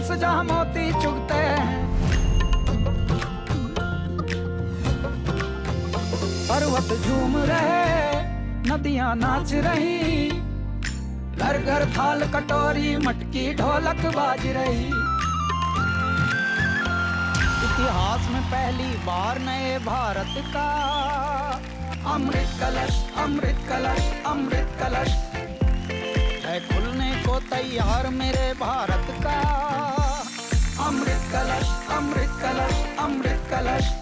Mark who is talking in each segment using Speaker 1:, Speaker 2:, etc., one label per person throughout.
Speaker 1: पास जहाँ मोती चुगते हैं, पर्वत झूम रहे, नदियाँ नाच रही, घर घर थाल कटोरी मटकी ढोलक बाज रही। इतिहास में पहली बार नए भारत का अमृत कलश, अमृत कलश, अमृत कलश है खुलने को तैयार मेरे भारत का। अमृत कलश, अमृत कलश, अमृत कलश।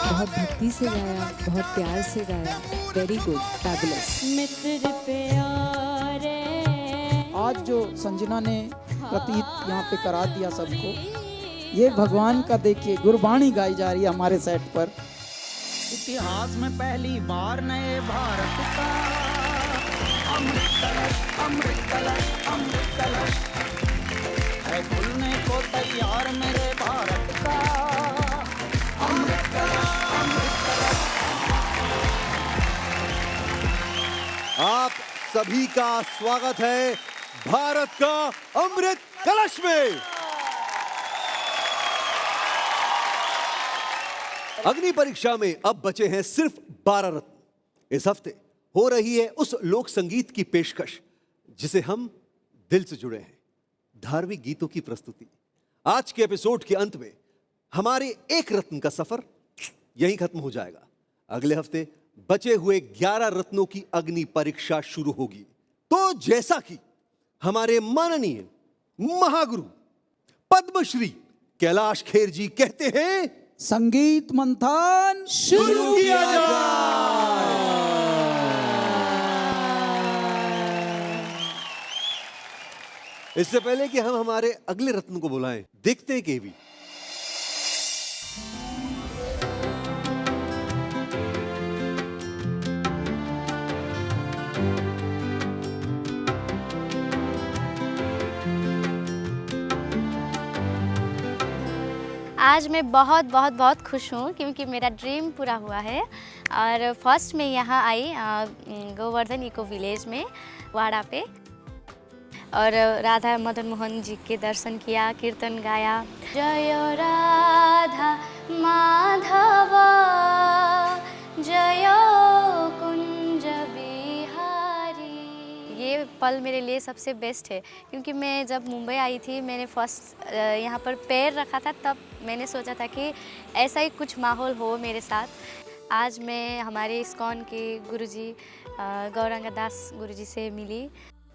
Speaker 2: बहुत भक्ति से गाया, बहुत प्यार से गाया। Very good, fabulous.
Speaker 3: मित्र प्यारे।
Speaker 1: आज जो संजना ने प्रतीत यहाँ पे करा दिया सबको, ये भगवान का देखिए गुरबाणी गाई जा रही है हमारे सेट पर। इतिहास में पहली बार नए भारत का अमृत कलश, अमृत कलश, अमृत कलश है खुलने को तैयार मेरे भारत का। अमृत कलश, अमृत कलश।
Speaker 4: आप सभी का स्वागत है भारत का अमृत कलश में। अग्नि परीक्षा में अब बचे हैं सिर्फ 12 रत्न। इस हफ्ते हो रही है उस लोक संगीत की पेशकश जिसे हम दिल से जुड़े हैं, धार्मिक गीतों की प्रस्तुति। आज के एपिसोड के अंत में हमारे एक रत्न का सफर यहीं खत्म हो जाएगा। अगले हफ्ते बचे हुए 11 रत्नों की अग्नि परीक्षा शुरू होगी। तो जैसा कि हमारे माननीय महागुरु पद्मश्री कैलाश खेर जी कहते हैं,
Speaker 1: संगीत मंथन
Speaker 4: शुरू किया जाए। इससे पहले कि हम हमारे अगले रत्न को बुलाएं, देखते हैं केवी।
Speaker 3: आज मैं बहुत बहुत बहुत खुश हूँ क्योंकि मेरा ड्रीम पूरा हुआ है। और फर्स्ट मैं यहाँ आई गोवर्धन इको विलेज में वाड़ा पे, और राधा मदन मोहन जी के दर्शन किया, कीर्तन गाया। जय राधा माधव जय कुंज बिहारी। ये पल मेरे लिए सबसे बेस्ट है क्योंकि मैं जब मुंबई आई थी, मैंने फर्स्ट यहाँ पर पैर रखा था, तब मैंने सोचा था कि ऐसा ही कुछ माहौल हो मेरे साथ। आज मैं हमारे इस्कॉन के गुरुजी गौरांग दास गुरुजी से मिली।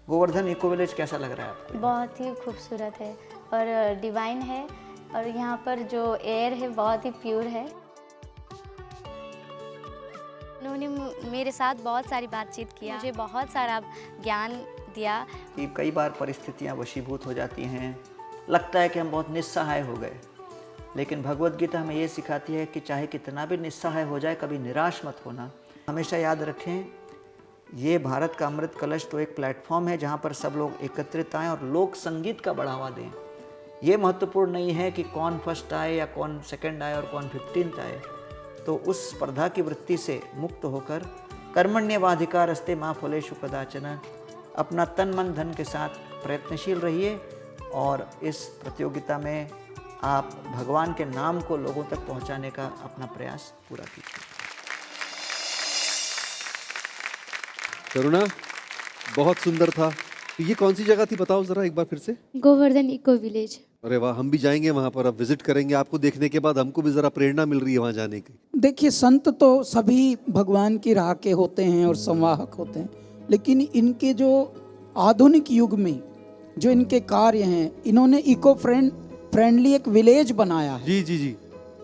Speaker 5: गोवर्धन इको विलेज कैसा लग रहा है आपको?
Speaker 3: बहुत ही खूबसूरत है और डिवाइन है, और यहाँ पर जो एयर है बहुत ही प्योर है। उन्होंने मेरे साथ बहुत सारी बातचीत किया, मुझे बहुत सारा ज्ञान दिया।
Speaker 5: कि कई बार परिस्थितियाँ वशीभूत हो जाती हैं, लगता है कि हम बहुत निस्सहाय हो गए, लेकिन भगवत गीता हमें ये सिखाती है कि चाहे कितना भी निस्सहाय हो जाए, कभी निराश मत होना। हमेशा याद रखें, ये भारत का अमृत कलश तो एक प्लेटफॉर्म है जहाँ पर सब लोग एकत्रित आएँ और लोक संगीत का बढ़ावा दें। ये महत्वपूर्ण नहीं है कि कौन फर्स्ट आए या कौन सेकंड आए और कौन 15th आए। तो उस स्पर्धा की वृत्ति से मुक्त होकर कर्मण्येवाधिकारस्ते मा फलेषु कदाचन, अपना तन मन धन के साथ प्रयत्नशील रहिए और इस प्रतियोगिता में आप भगवान के नाम को लोगों तक पहुंचाने का अपना प्रयास पूरा कीजिए।
Speaker 4: करुणा, बहुत सुंदर था। तो ये कौन सी जगह थी, बताओ जरा एक बार फिर से।
Speaker 3: Govardhan eco village.
Speaker 4: अरे वाह, हम भी जाएंगे वहां पर, अब विजिट करेंगे। आपको देखने के बाद हमको भी जरा प्रेरणा मिल रही है वहां जाने की।
Speaker 1: देखिए, संत तो सभी भगवान की राह के होते हैं और संवाहक होते हैं, लेकिन इनके जो आधुनिक युग में जो इनके कार्य हैं, इन्होंने इको फ्रेंडली एक विलेज बनाया है।
Speaker 4: जी जी जी,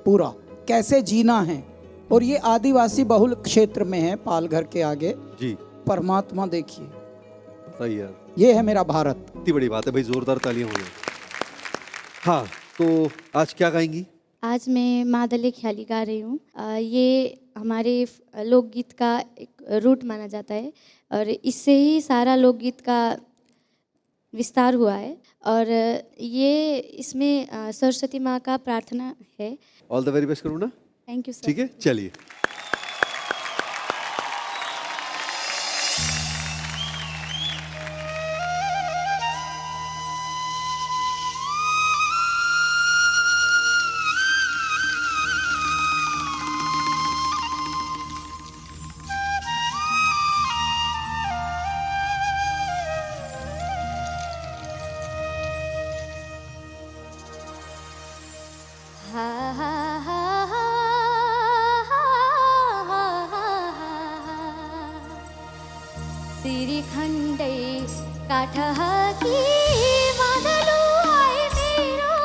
Speaker 1: पूरा कैसे जीना है, और ये आदिवासी बहुल क्षेत्र में है, पालघर के आगे
Speaker 4: जी।
Speaker 1: परमात्मा देखिए,
Speaker 4: सही यार,
Speaker 1: ये है मेरा भारत।
Speaker 4: इतनी बड़ी बात है भाई, जोरदार तालियां हो जाए। हाँ, तो आज क्या गाएंगी?
Speaker 3: आज मैं मादले ख्याली गा रही हूँ। ये हमारे लोकगीत का एक रूट माना जाता है और इससे ही सारा लोकगीत का विस्तार हुआ है। और ये इसमें सरस्वती माँ का प्रार्थना है।
Speaker 4: ऑल द वेरी बेस्ट करूँ ना।
Speaker 3: Thank you sir.
Speaker 4: ठीक है, चलिए।
Speaker 3: सिरिखण्डै काठहकी बादलो आए मेरो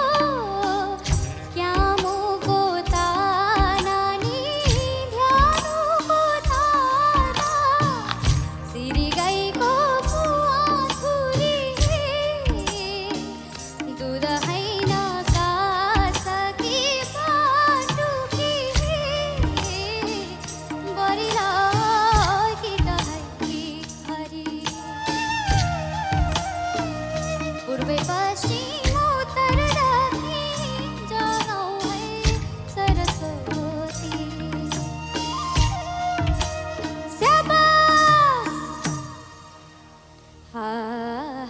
Speaker 3: क्यामोको तानानी ध्यानुको ताना सिरि गईको कुवा थुरी दुध हैन कासकी पाटुकी बरिला पूर्व पश्चिम उत्तर दक्षिण जगाऊ है सरस्वती शाबाश हा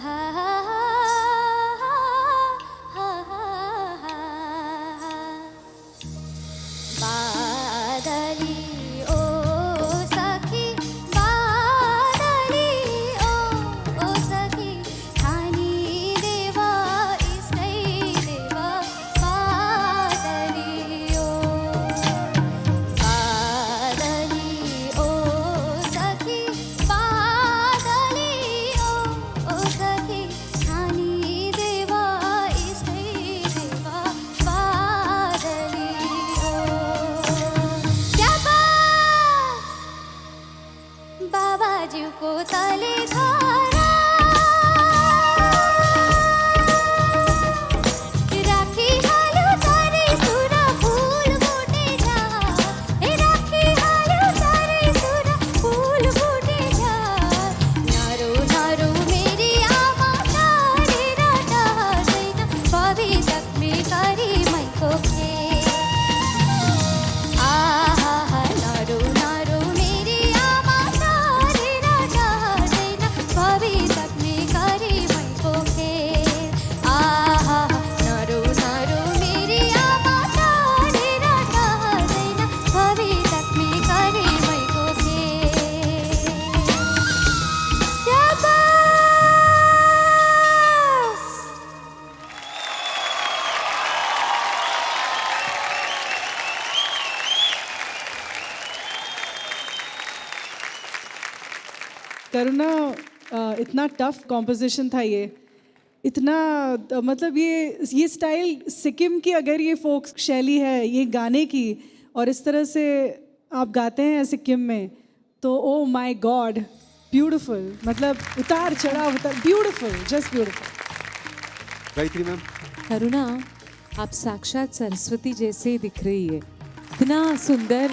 Speaker 3: हा हा बादली ओ सखी बादली ओ सखी ठानी देवा इष्टै देवा बादली ओ सखी बादली ओ सखी ठानी देवा इष्टै देवा बादली बाबाज्यूको तले धारा राखिहाल्यो चारै सुर फुल फुटे झा राखिहाल्यो चारै सुर फुल फुटे झा नारो नारो मेरी आमा टारेर टार्दैन कवि तक्मे करी मैको खेल आहा नारो नारो मेरी आमा टारेर टार्दैन कवि तक्मे करी मैको खेल आहा नारो नारो मेरी आमा टारेर टार्दैन कवि तक्मे करी मैको खेल शाबाश
Speaker 6: करुणा इतना टफ कॉम्पोजिशन था ये इतना मतलब ये स्टाइल सिक्किम की अगर ये फोक शैली है ये गाने की और इस तरह से आप गाते हैं सिक्किम में तो ओ माय गॉड ब्यूटीफुल मतलब उतार चढ़ाव उतार beautiful just beautiful
Speaker 4: Gayatri ma'am,
Speaker 2: Karuna आप साक्षात सरस्वती जैसे ही दिख रही है इतना सुंदर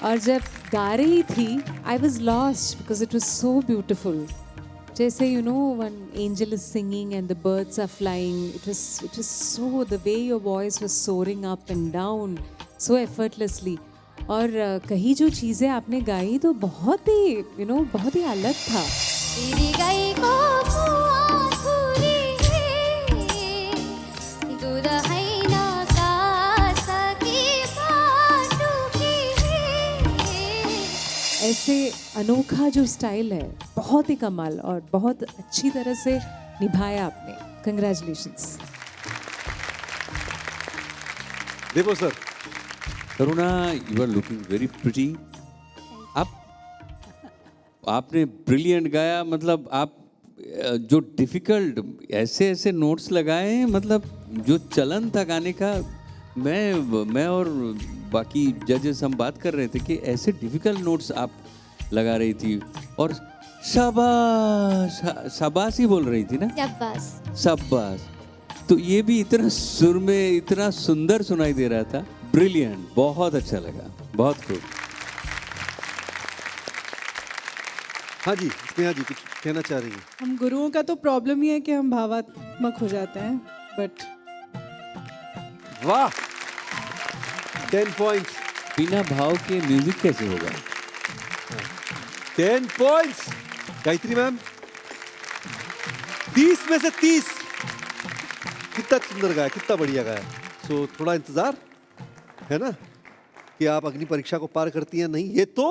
Speaker 2: और जब गा रही थी I was lost because it was so beautiful जैसे you know one angel is singing and the birds are flying it was so the way your voice was soaring up and down so effortlessly और कहीं जो चीज़ें आपने गाई तो बहुत ही बहुत ही अलग था
Speaker 3: सिरि गईको कुवा थुरी दुध हैन कासकी पाटुकी
Speaker 2: ऐसे अनोखा जो स्टाइल है बहुत ही कमाल और बहुत अच्छी तरह से निभाया आपने congratulations
Speaker 4: Devo sir,
Speaker 7: Karuna you are looking very pretty आपने ब्रिलियंट गाया मतलब आप जो डिफ़िकल्ट ऐसे ऐसे नोट्स लगाए हैं मतलब जो चलन था गाने का मैं और बाकी जजेस हम बात कर रहे थे कि ऐसे डिफ़िकल्ट नोट्स आप लगा रही थी और शाबाश शाबाश ही बोल रही थी ना
Speaker 3: शाबाश
Speaker 7: शाबाश तो ये भी इतना सुर में इतना सुंदर सुनाई दे रहा था ब्रिलियंट बहुत अच्छा लगा बहुत खूब
Speaker 4: हाँ जी स्नेहा जी कुछ कहना चाह रही हैं?
Speaker 6: हम गुरुओं का तो प्रॉब्लम ही है कि हम भावात्मक हो जाते हैं बट
Speaker 4: वाह 10 पॉइंट्स
Speaker 7: बिना भाव के म्यूजिक कैसे होगा
Speaker 4: 10 पॉइंट्स गायत्री मैम 30 में से 30 कितना सुंदर गाया कितना बढ़िया गाया सो थोड़ा इंतजार है ना कि आप अग्नि परीक्षा को पार करती हैं नहीं ये तो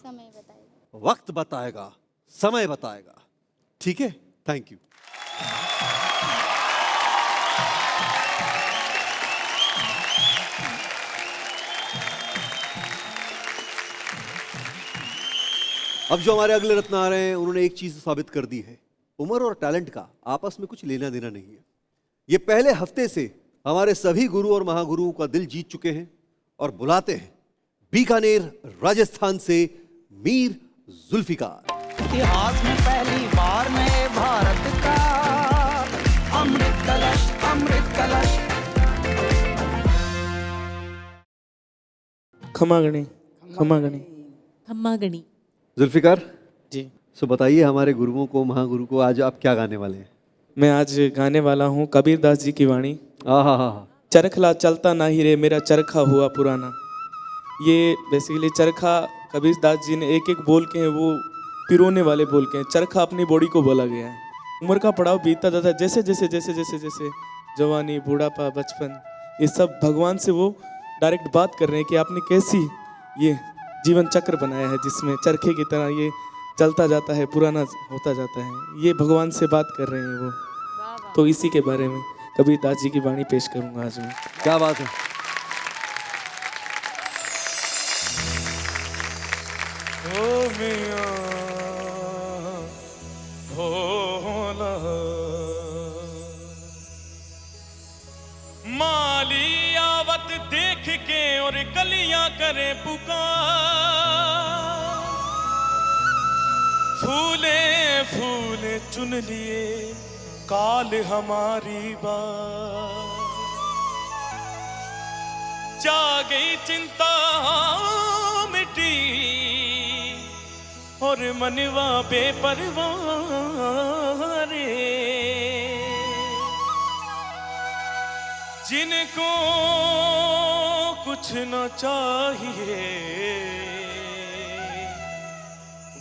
Speaker 3: समय बताइए
Speaker 4: वक्त बताएगा समय बताएगा ठीक है थैंक यू अब जो हमारे अगले रत्न आ रहे हैं उन्होंने एक चीज साबित कर दी है, उम्र और टैलेंट का आपस में कुछ लेना देना नहीं है। ये पहले हफ्ते से हमारे सभी गुरु और महागुरुओं का दिल जीत चुके हैं और बुलाते हैं बीकानेर राजस्थान से मीर जुल्फिकार।
Speaker 1: इतिहास में पहली बार नए भारत का अमृत कलश, अमृत कलश।
Speaker 8: खमागणी खमागणी
Speaker 2: खम्मागणी।
Speaker 4: जुल्फिकार
Speaker 8: जी,
Speaker 4: सो बताइए हमारे गुरुओं को, महागुरु को, आज आप क्या गाने वाले हैं?
Speaker 8: मैं आज गाने वाला हूँ कबीरदास जी की वाणी।
Speaker 4: आहा,
Speaker 8: चरखला चलता ना ही रे मेरा चरखा हुआ पुराना। ये बेसिकली चरखा कबीरदास जी ने एक एक बोल के हैं वो पिरोने वाले बोल के हैं। चरखा अपनी बॉडी को बोला गया है। उम्र का पड़ाव बीतता जाता है, जैसे जैसे जैसे जैसे जैसे जवानी, बूढ़ापा, बचपन, ये सब भगवान से वो डायरेक्ट बात कर रहे हैं कि आपने कैसी ये जीवन चक्र बनाया है जिसमें चरखे की तरह ये चलता जाता है, पुराना होता जाता है। ये भगवान से बात कर रहे हैं वो। तो इसी के बारे में कबीरदास जी की वाणी पेश करूंगा आज मैं।
Speaker 4: क्या बात है।
Speaker 9: माली आवत देख के और कलियां करे पुकार, फूले फूले चुन लिए काल हमारी बात। जा गई चिंता मिटी और मनवा बेपरवाह रे। जिनको कुछ न चाहिए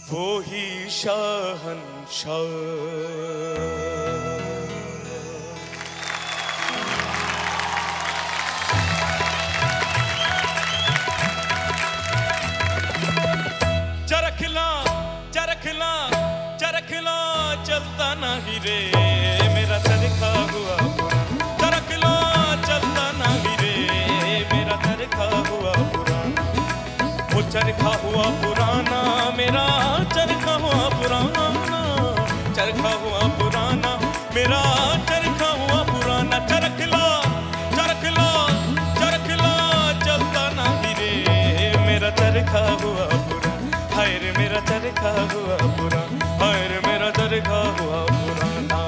Speaker 9: वो ही शहंशाह। चरखला चरखला चरखला चलता नहीं रे मेरा चरखा हुआ पुराना। चरखला चलता नहीं रे मेरा चरखा हुआ पुराना। वो चरखा हुआ पुराना मेरा चरखा हुआ पुराना। चरखा हुआ पुराना मेरा चरखा हुआ पुराना। चरखला चरखला चरखला चलता नहीं रे मेरा चरखा हुआ पुराना। हाय रे मेरा चरखा हुआ पुराना। हाय रे मेरा चरखा हुआ पुराना।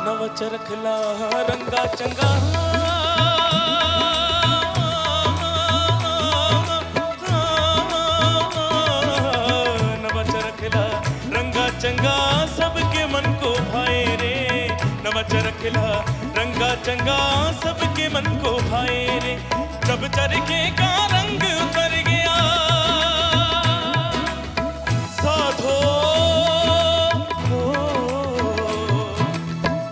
Speaker 9: नव चरखला रंगा चंगा चंगा सबके मन को भाए रे। नवा चरखला रंगा चंगा सबके मन को भाए रे। जब चरखे का रंग उतर गया साधो,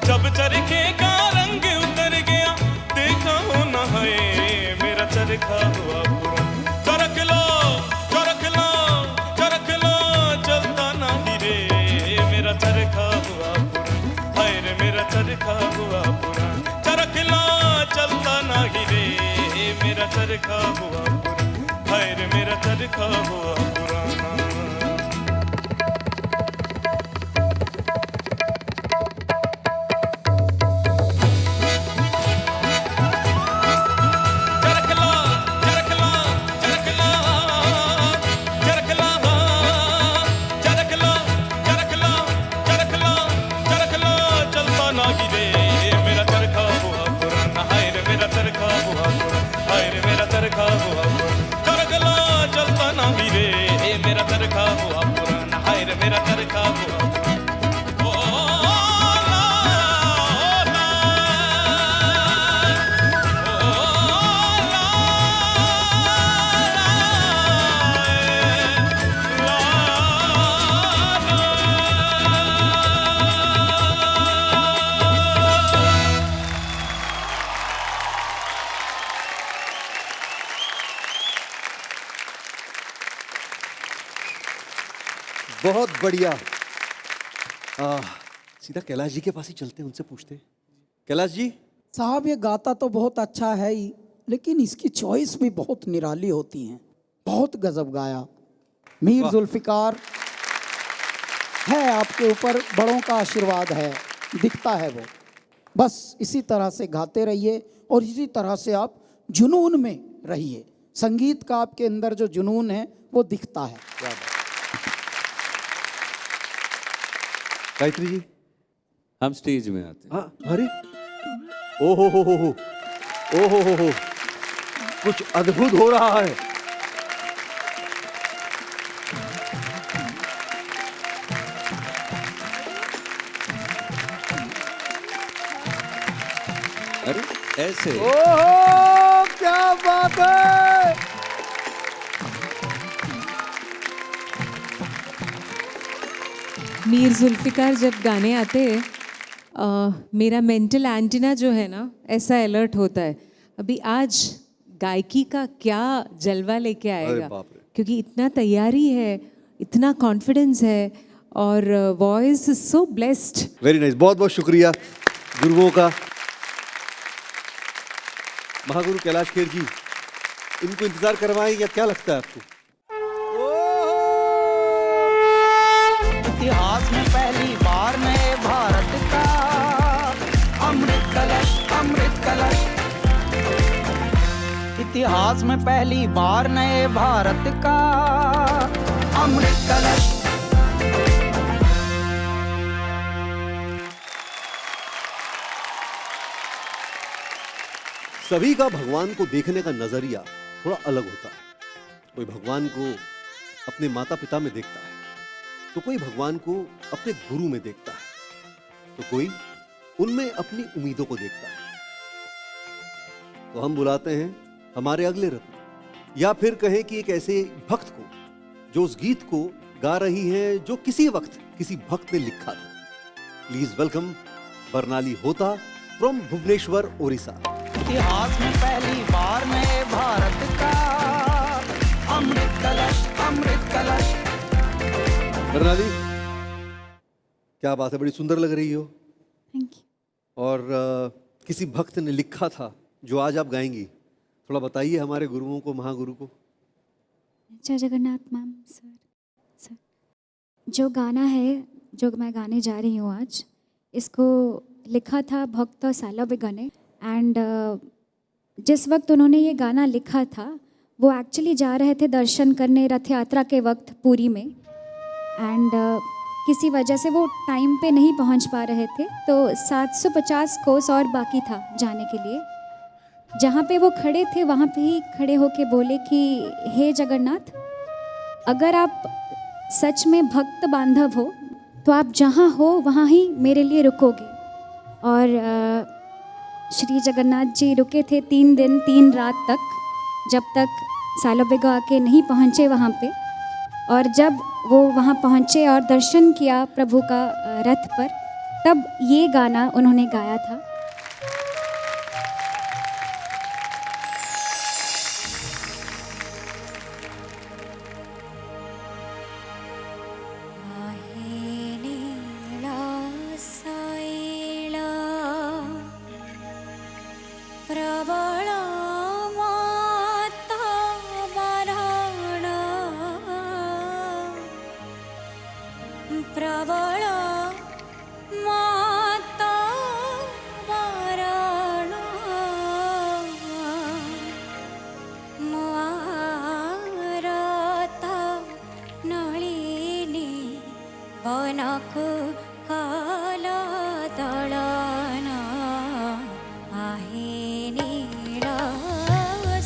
Speaker 9: जब चरखे का रंग उतर गया देखा हो न है मेरा चरखा हुआ पुराना। चरखला चरखला चरखला चलता नहीं रे मेरा चरखा हुआ पुराना। हाय रे मेरा चरखा हुआ पुराना। चरखला चलता नहीं रे मेरा चरखा हुआ पुराना। हाय रे मेरा चरखा हुआ पुराना। चरखा हुआ चरखला चलता नहीं रे
Speaker 4: बहुत बढ़िया। सीधा कैलाश जी के पास ही चलते हैं, उनसे पूछते हैं। कैलाश जी,
Speaker 1: साहब ये गाता तो बहुत अच्छा है ही, लेकिन इसकी चॉइस भी बहुत निराली होती हैं। बहुत गजब गाया। मीर जुल्फिकार है आपके ऊपर, बड़ों का आशीर्वाद है, दिखता है वो। बस इसी तरह से गाते रहिए और इसी तरह से आप जुनून में रहिए। संगीत का आपके अंदर जो जुनून है वो दिखता है।
Speaker 4: गायत्री जी,
Speaker 7: हम स्टेज में आते हैं।
Speaker 4: हाँ, अरे ओ हो, कुछ अद्भुत हो रहा है।
Speaker 7: अरे ऐसे
Speaker 4: ओहो, क्या बात है।
Speaker 2: मीर जुल्फ़िकार जब गाने आते हैं, मेरा मेंटल एंटीना जो है ना ऐसा अलर्ट होता है अभी आज गायकी का क्या जलवा लेके आएगा,
Speaker 4: बाप रे।
Speaker 2: क्योंकि इतना तैयारी है, इतना कॉन्फिडेंस है और voice is so blessed.
Speaker 4: Very nice, बहुत बहुत शुक्रिया गुरुओं का। महागुरु कैलाश खेर जी, इनको इंतजार करवाएं या क्या लगता है आपको?
Speaker 1: इतिहास में पहली बार नए भारत का अमृत कलश, अमृत कलश। इतिहास में पहली बार नए भारत का अमृत कलश।
Speaker 4: सभी का भगवान को देखने का नजरिया थोड़ा अलग होता है। कोई भगवान को अपने माता पिता में देखता है, तो कोई भगवान को अपने गुरु में देखता है, तो कोई उनमें अपनी उम्मीदों को देखता है। तो हम बुलाते हैं हमारे अगले रत्न, या फिर कहें कि एक ऐसे भक्त को जो उस गीत को गा रही हैं जो किसी वक्त किसी भक्त ने लिखा था। प्लीज वेलकम बरनाली होता फ्रॉम भुवनेश्वर, ओडिशा।
Speaker 1: इतिहास में पहली बार नए भारत का अमृत कलश, अमृत कलश।
Speaker 4: बरनाली, क्या बात है, बड़ी सुंदर लग रही हो।
Speaker 3: Thank you.
Speaker 4: और किसी भक्त ने लिखा था जो आज आप गाएंगी, थोड़ा बताइए हमारे गुरुओं को, महागुरु को।
Speaker 10: जय जगन्नाथ मैम। सर जो गाना है जो मैं गाने जा रही हूँ आज, इसको लिखा था भक्त सालवे गणे। एंड जिस वक्त उन्होंने ये गाना लिखा था वो एक्चुअली जा रहे थे दर्शन करने रथ यात्रा के वक्त पुरी में। एंड किसी वजह से वो टाइम पे नहीं पहुंच पा रहे थे, तो 750 कोस और बाकी था जाने के लिए। जहाँ पे वो खड़े थे वहाँ पे ही खड़े होके बोले कि हे जगन्नाथ, अगर आप सच में भक्त बांधव हो तो आप जहाँ हो वहाँ ही मेरे लिए रुकोगे। और श्री जगन्नाथ जी रुके थे 3 दिन 3 रात तक, जब तक सालोबेगा आके नहीं पहुँचे वहाँ पे। और जब वो वहाँ पहुँचे और दर्शन किया प्रभु का रथ पर, तब ये गाना उन्होंने गाया था।
Speaker 11: प्रबळ माता वरण मारता नळिनी वनकु काल दळन आहे नीळ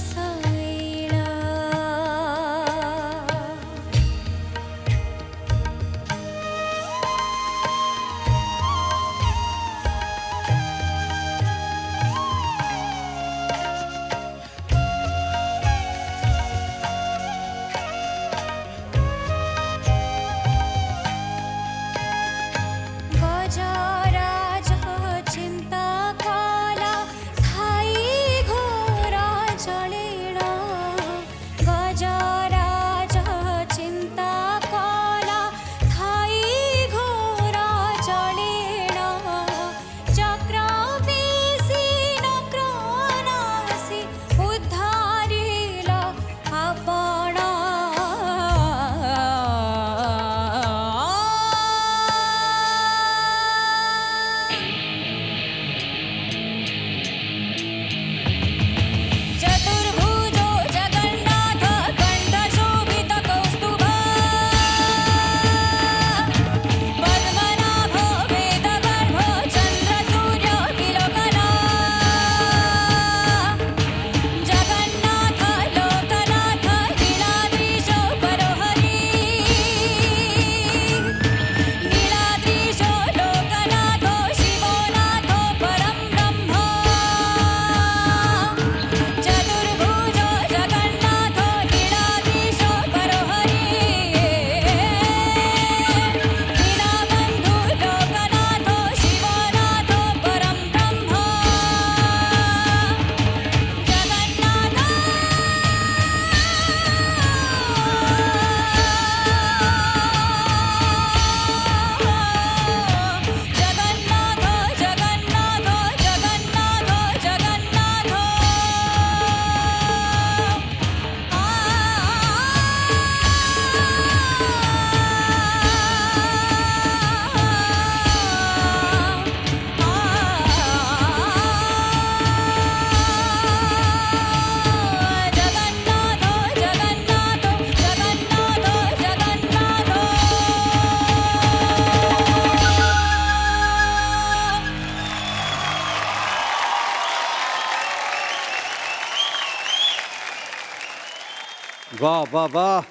Speaker 11: शैल।
Speaker 4: वाह वाह वाह।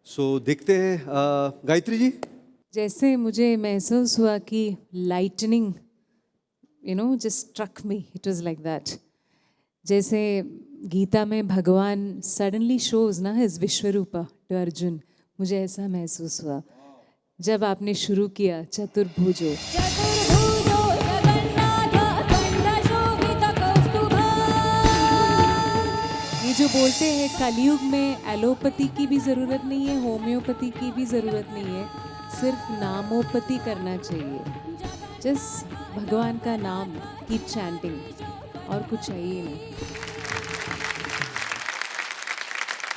Speaker 4: सो देखते हैं गायत्री जी।
Speaker 2: जैसे मुझे महसूस हुआ कि lightning just struck me, it was like that. जैसे गीता में भगवान सडनली शोज ना हिज विश्वरूपा टू अर्जुन, मुझे ऐसा महसूस हुआ जब आपने शुरू किया चतुर्भुजो।
Speaker 11: चतुर्भुजो जगन्नाथ दण्डशोभितकौस्तुभः।
Speaker 2: ये जो बोलते हैं कलयुग में एलोपैथी की भी ज़रूरत नहीं है, होम्योपैथी की भी ज़रूरत नहीं है, सिर्फ नामोपैथी करना चाहिए। जस्ट भगवान का नाम कीप चैंटिंग, और कुछ चाहिए नहीं।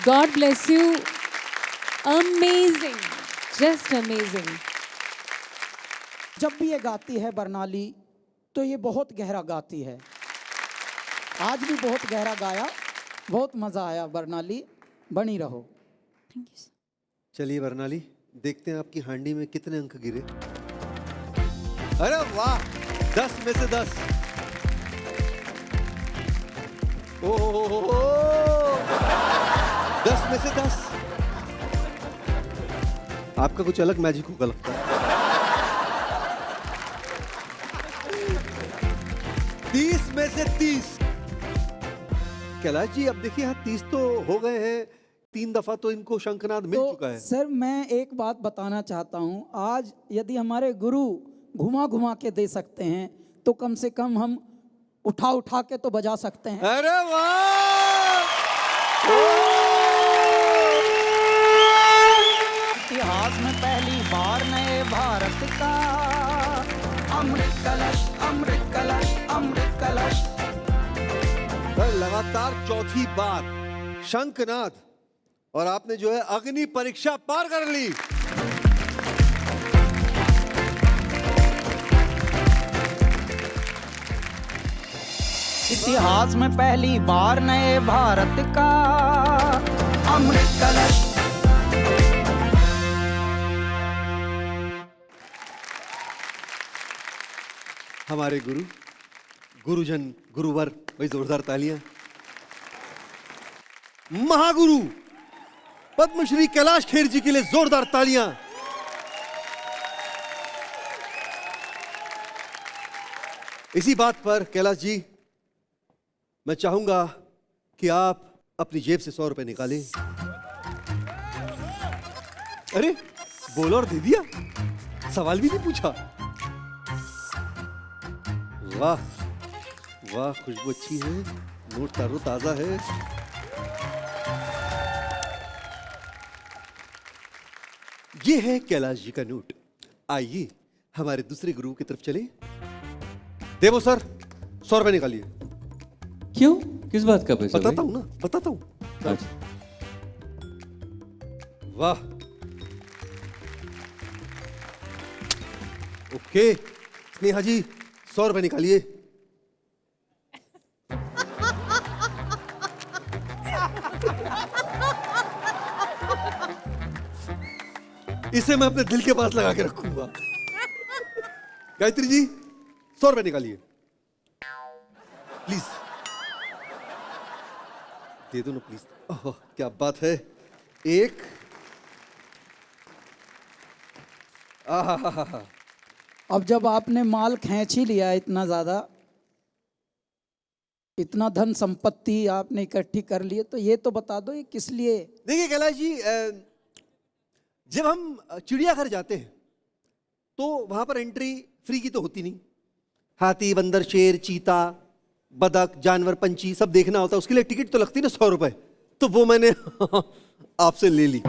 Speaker 2: God bless you, amazing, just amazing.
Speaker 1: जब भी ये गाती है बरनाली तो ये बहुत गहरा गाती है। आज भी बहुत गहरा गाया, बहुत मज़ा आया बरनाली, बनी रहो।
Speaker 4: चलिए बरनाली, देखते हैं आपकी हांडी में कितने अंक गिरे। अरे वाह, 10 में से 10। ओ 10 में से 10। आपका कुछ अलग मैजिक होगा लगता है। 30 में से 30। कैलाश जी, अब देखिए यहाँ 30 तो हो गए हैं, 3 दफा तो इनको शंखनाद मिल चुका है।
Speaker 1: सर मैं एक बात बताना चाहता हूँ, आज यदि हमारे गुरु घुमा घुमा के दे सकते हैं तो कम से कम हम उठा उठा के तो बजा सकते हैं।
Speaker 4: अरे वाह!
Speaker 1: इतिहास में पहली बार नए भारत का अमृत कलश, अमृत कलश, अमृत कलश।
Speaker 4: लगातार चौथी बार शंखनाद, और आपने जो है अग्नि परीक्षा पार कर ली।
Speaker 1: इतिहास में पहली बार नए भारत का अमृत कलश।
Speaker 4: हमारे गुरु, गुरुजन, गुरुवर, भाई जोरदार तालियां। महागुरु पद्मश्री कैलाश खेर जी के लिए जोरदार तालियां। इसी बात पर कैलाश जी, मैं चाहूंगा कि आप अपनी जेब से 100 रुपए निकालें। अरे बोलो और दे दिया, सवाल भी नहीं पूछा। वाह वाह, खुशबू अच्छी है, नोट तारो ताजा है। ये है कैलाश जी का नोट। आइए हमारे दूसरे गुरु की तरफ चले। देवो सर, 100 रुपए निकालिए।
Speaker 7: क्यों, किस बात का पैसा?
Speaker 4: बताता हूं ना, बताता हूं।
Speaker 7: अच्छा।
Speaker 4: वाह, ओके। स्नेहा जी, 100 रुपए निकालिए। इसे मैं अपने दिल के पास लगा के रखूंगा। गायत्री जी, 100 रुपए निकालिए प्लीज। दे दो ना प्लीज। ओह क्या बात है। एक, आहा,
Speaker 1: अब जब आपने माल खींच ही लिया इतना ज्यादा, इतना धन संपत्ति आपने इकट्ठी कर ली, तो ये तो बता दो ये किस लिए?
Speaker 4: देखिए कैलाश जी, जब हम चिड़ियाघर जाते हैं तो वहां पर एंट्री फ्री की तो होती नहीं। हाथी, बंदर, शेर, चीता, बदक, जानवर, पंछी सब देखना होता है, उसके लिए टिकट तो लगती है ना 100 रुपए। तो वो मैंने आपसे ले ली।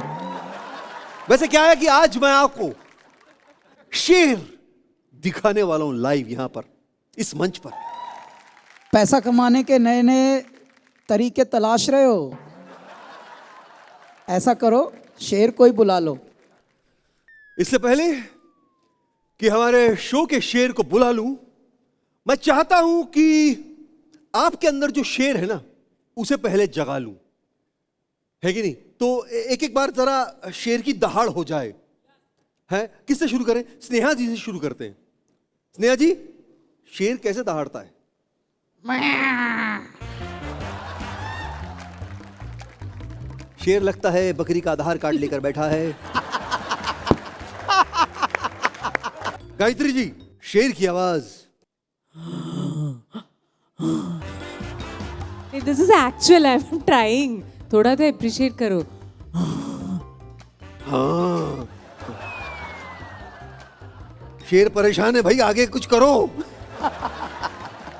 Speaker 4: वैसे क्या है कि आज मैं आपको शेर दिखाने वाला हूं लाइव यहां पर, इस मंच पर।
Speaker 1: पैसा कमाने के नए नए तरीके तलाश रहे हो? ऐसा करो, शेर को ही बुला लो।
Speaker 4: इससे पहले कि हमारे शो के शेर को बुला लूं, मैं चाहता हूं कि आपके अंदर जो शेर है ना, उसे पहले जगा लूं, है कि नहीं? तो एक एक बार जरा शेर की दहाड़ हो जाए। है, किससे शुरू करें? स्नेहा जी से शुरू करते हैं। स्नेहा जी, शेर कैसे दहाड़ता है? शेर लगता है बकरी का आधार कार्ड लेकर बैठा है। गायत्री जी, शेर की आवाज।
Speaker 2: This is actual, I am trying. थोड़ा तो अप्रिशिएट करो।
Speaker 4: हाँ, शेर परेशान है भाई, आगे कुछ करो।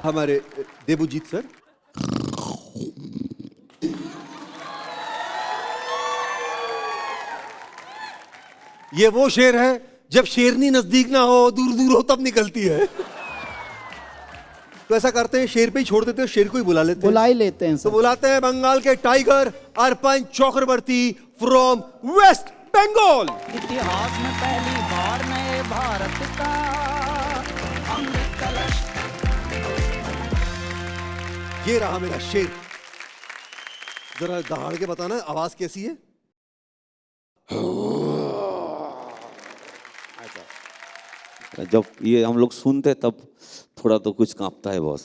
Speaker 4: हमारे देबूजीत सर। ये वो शेर है जब शेरनी नजदीक ना हो, दूर दूर हो, तब निकलती है। तो ऐसा करते हैं, शेर पे ही छोड़ देते हैं, शेर को ही बुला लेते हैं।
Speaker 1: बुला ही लेते हैं
Speaker 4: तो
Speaker 1: सर।
Speaker 4: बुलाते हैं बंगाल के टाइगर अर्पण चक्रवर्ती फ्रॉम वेस्ट बंगाल।
Speaker 1: इतिहास में पहली बार नए भारत का अमृत कलश।
Speaker 4: ये रहा मेरा शेर। जरा दहाड़ के बताना आवाज कैसी है।
Speaker 12: जब ये हम लोग सुनते तब थोड़ा तो कुछ कांपता है बॉस।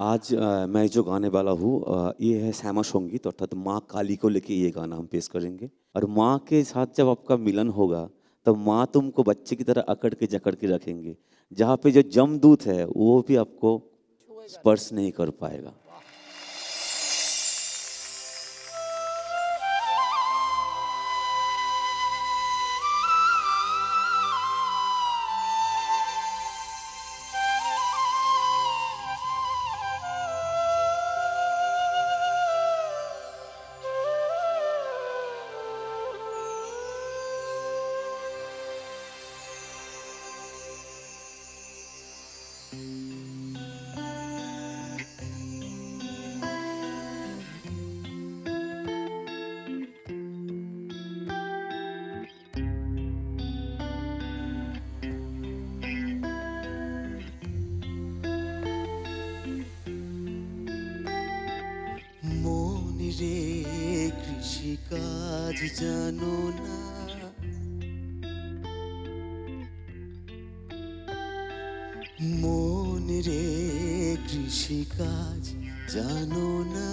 Speaker 12: आज मैं जो गाने वाला हूँ ये है श्यामा संगीत, अर्थात माँ काली को लेके ये गाना हम पेश करेंगे। और माँ के साथ जब आपका मिलन होगा तब माँ तुमको बच्चे की तरह अकड़ के जकड़ के रखेंगे। जहाँ पे जो जमदूत है वो भी आपको स्पर्श नहीं कर पाएगा।
Speaker 13: রে কৃষিকাজ জানো না, মন রে কৃষিকাজ জানো না,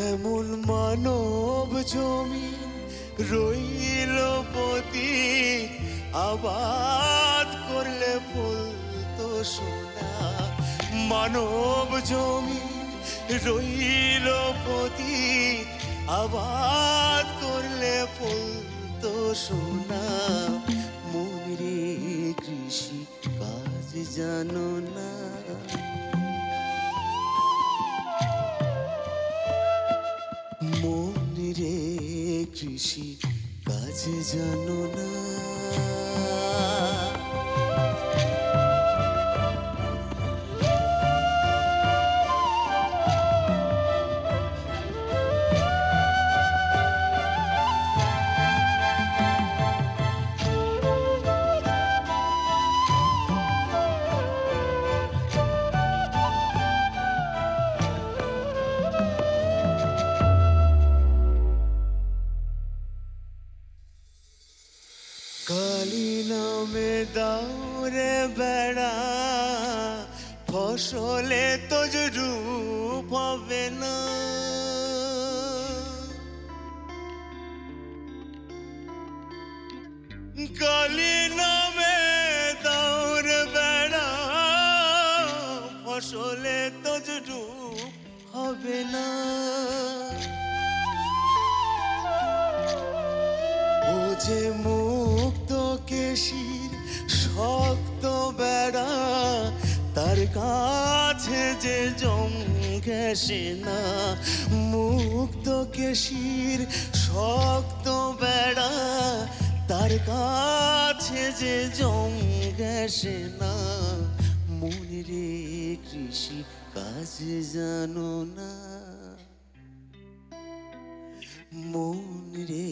Speaker 13: এমন মানব জমি রইল পতি, আবাদ করলে ফুল তো সোনা। মানব জমি রইল পতি, আবাদ করলে ফুল তো সোনা। মন রে কৃষি কাজ জানো না, মন রে কৃষি কাজ জানো না। কালী নামে দাউরে বেড়া, ফসলে তো রূপ হবে না। কালী নামে দাউরে বেড়া, ফসলে তো রূপ হবে না। ও যে মুক্ত কেশির শক্ত বেড়া, তার কাছে যে জম ঘেঁষে না। মুক্ত কেশির শক্ত বেড়া, তার কাছে যে জম ঘেঁষে না। মনে রে কৃষি কাজ জানো না, মন রে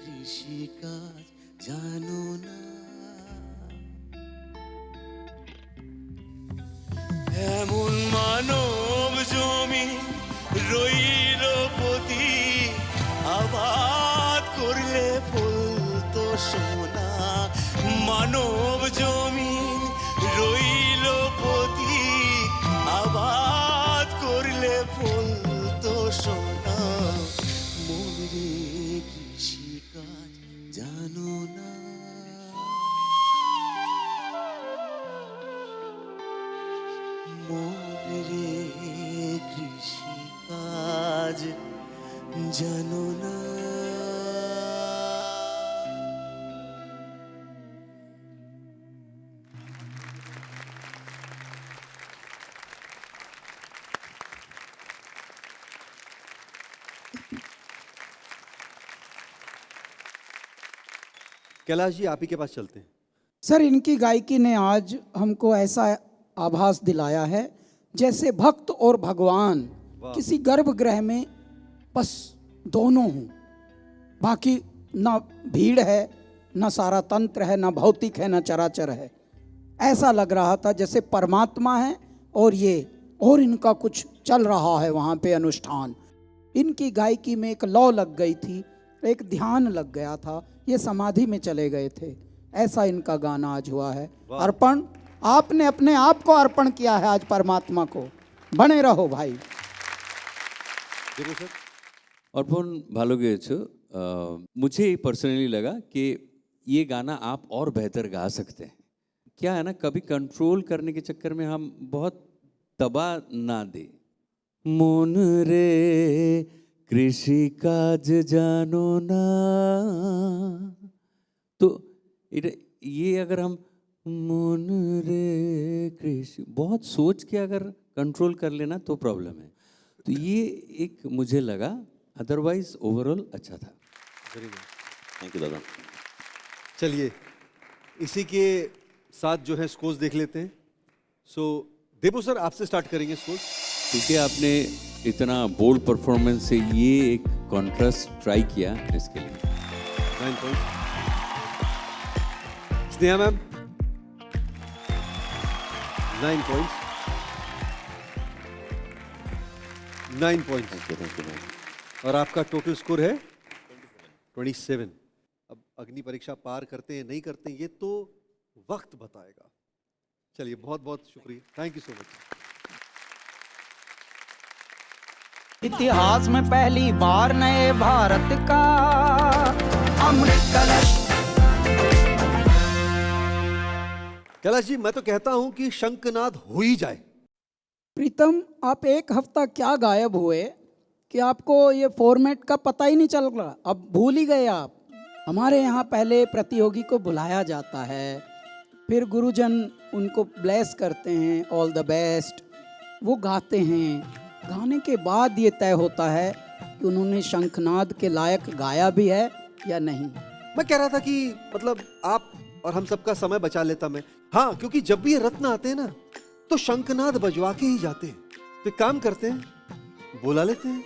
Speaker 13: কৃষি কাজ জানো না। এমন মানব জমি রইল পতি, আবাদ করলে ফুল তো সোনা। মানব জমি রইল পতি, আবাদ মন রে কৃষিকাজ জানো না
Speaker 4: कैलाश जी आप ही के पास चलते हैं।
Speaker 1: सर, इनकी गायकी ने आज हमको ऐसा आभास दिलाया है जैसे भक्त और भगवान किसी गर्भगृह में बस दोनों हों, बाकी ना भीड़ है, ना सारा तंत्र है, ना भौतिक है, ना चराचर है। ऐसा लग रहा था जैसे परमात्मा है और ये, और इनका कुछ चल रहा है वहाँ पे अनुष्ठान। इनकी गायकी में एक लौ लग गई थी, एक ध्यान लग गया था, ये समाधि में चले गए थे। ऐसा इनका गाना आज हुआ है। अर्पण, आपने अपने आप को अर्पण किया है आज परमात्मा को। बने रहो भाई।
Speaker 7: अर्पण ভালো গেয়েছো। मुझे पर्सनली लगा कि ये गाना आप और बेहतर गा सकते हैं। क्या है ना, कभी कंट्रोल करने के चक्कर में हम बहुत दबा ना दे। मन रे कृषि काज जानो ना, तो ये अगर हम मन रे कृषि बहुत सोच के अगर कंट्रोल कर लेना तो प्रॉब्लम है। तो ये एक मुझे लगा, अदरवाइज ओवरऑल अच्छा था।
Speaker 12: थैंक यू दादा।
Speaker 4: चलिए इसी के साथ जो है स्कोर्स देख लेते हैं। सो देबू सर आपसे स्टार्ट करेंगे स्कोर्स।
Speaker 7: क्योंकि आपने इतना बोल्ड परफॉर्मेंस से ये एक कॉन्ट्रास्ट ट्राई किया, इसके लिए
Speaker 4: 9 points. Sneha ma'am 9 points. 9 points.
Speaker 12: Thank you ma'am.
Speaker 4: और आपका टोटल स्कोर है 27। अब अग्नि परीक्षा पार करते हैं नहीं करते हैं ये तो वक्त बताएगा। चलिए बहुत बहुत शुक्रिया, थैंक यू सो मच।
Speaker 1: इतिहास में पहली बार नए भारत का अमृत कलश।
Speaker 4: कैलाश जी मैं तो कहता हूं कि शंखनाद हो ही जाए।
Speaker 1: प्रीतम, आप एक हफ्ता क्या गायब हुए कि आपको ये फॉर्मेट का पता ही नहीं चल रहा, अब भूल ही गए आप। हमारे यहाँ पहले प्रतियोगी को बुलाया जाता है, फिर गुरुजन उनको ब्लेस करते हैं, ऑल द बेस्ट, वो गाते हैं। गाने के बाद ये तय होता है कि उन्होंने शंखनाद के लायक गाया भी है या नहीं।
Speaker 4: मैं कह रहा था कि मतलब आप और हम सबका समय बचा लेता मैं। हाँ, क्योंकि जब भी ये रत्न आते हैं ना तो शंखनाद बजवा के ही जाते हैं। तो एक काम करते हैं, बुला लेते हैं।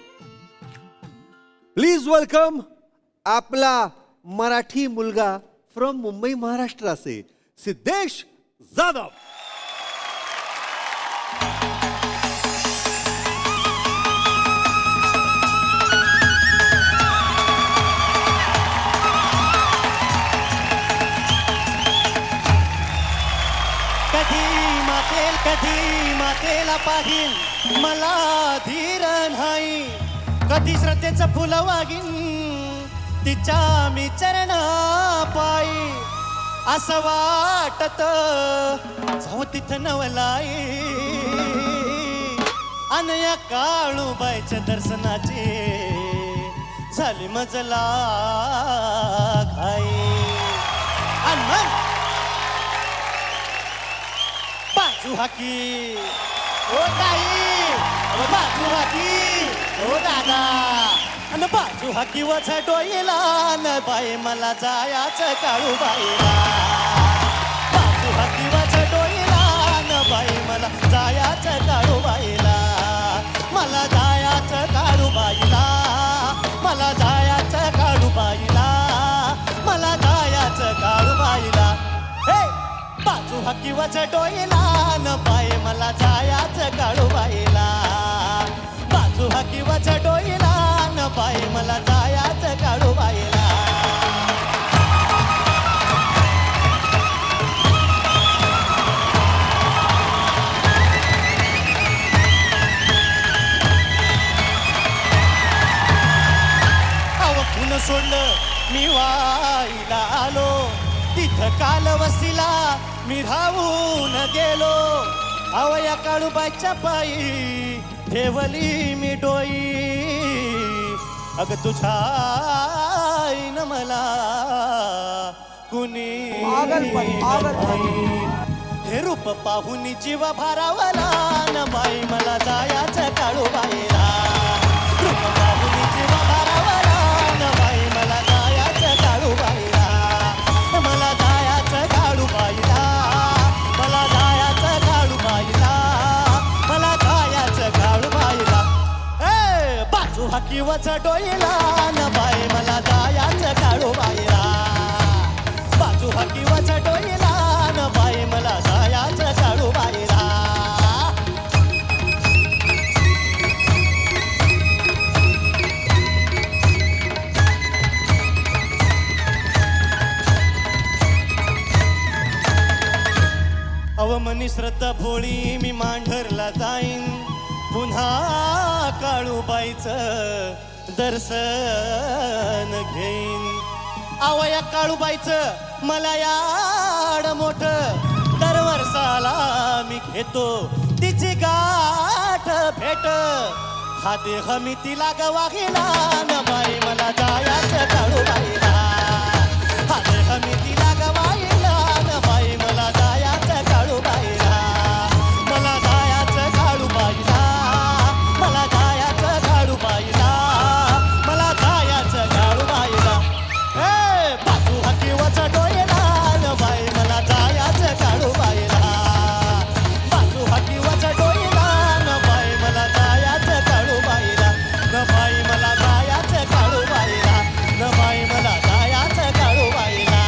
Speaker 4: प्लीज वेलकम आपला मराठी मुलगा फ्रॉम मुंबई महाराष्ट्र से सिद्धेश जाधव।
Speaker 14: कधी मातेला पाहीन मला धीर नाही, कधी श्रद्धेचं फुल वागीन तिच्या मी चरणा पायी, असं वाटत जाऊ तिथं नवलाई, अनया काळूबाईच्या दर्शनाची झाली मजला घाई। आणि बाजू हाकी ओ ताई, बाजू हाकी ओ दादा, आणि बाजू हाकी वच डोईला न बाई मला जायाचं काळूबाईला, बाजू हाकी वच डोईला न बाई मला जायाचं काळूबाईला, मला जायाचं काळूबाईला, मला जायाचं काळूबाईला, मला जायाचं काळूबाईला। हे बाजू हाकीवाच डोईला न बाई मला जायाचं काळूबाईला, बाजू हाकीवाच डोईला न बाई मला जायाचं काळूबाईला। अवखून सोडलं मी वाईला आलो, तिथं काल वस्तीला मी राहून गेलो, आवया काळूबाईच्या पायी ठेवली मी डोई अग तुझ्या आईन मला कुणी हे रूप पाहून जीवा भारावला न बाई मला जायाचं काळूबाईला रूप पाहून जीवा भारावला न बाई मला जायाचं काळूबाईला मला जायाचं काळूबाईला मला जायाचं काळूबाईला मला जायाचं काळूबाईला ए बाजू हाकीवच डोईला न बाई मला जायाचं काळूबाईला बाजू हाकीवच डोईला न बाई मला जायाचं काळूबाईला अवमनी श्रद्धा भोळी मी मांढरला जाईन पुन्हा काळूबाईचं दर्शन घेईन आवया काळूबाईचं मला याड मोठं दरवर्षाला मी घेतो तिची गाठ भेट हा देह मी तिला गवाहिला न बाई मला जायाचं काळूबाईला हा देह मी तिला गवाहिला न बाई मला जायाचं काळूबाईला मला जायाचं काळूबाईला मला जायाचं काळूबाईला मला जायाचं काळूबाईला ए बाजू हाकीवच डोईला न बाई मला जायाचं काळूबाईला बाजू हाकीवच डोईला न बाई मला जायाचं काळूबाईला न बाई मला जायाचं काळूबाईला न बाई मला जायाचं काळूबाईला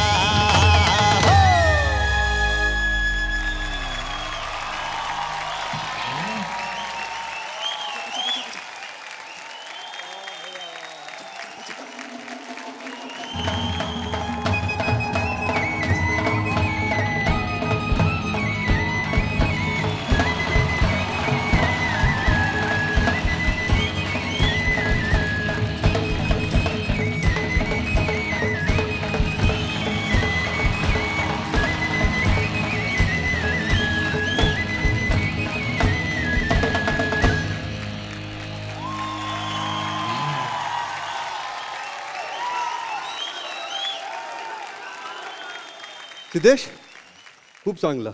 Speaker 4: सिद्धेश खूब चांगला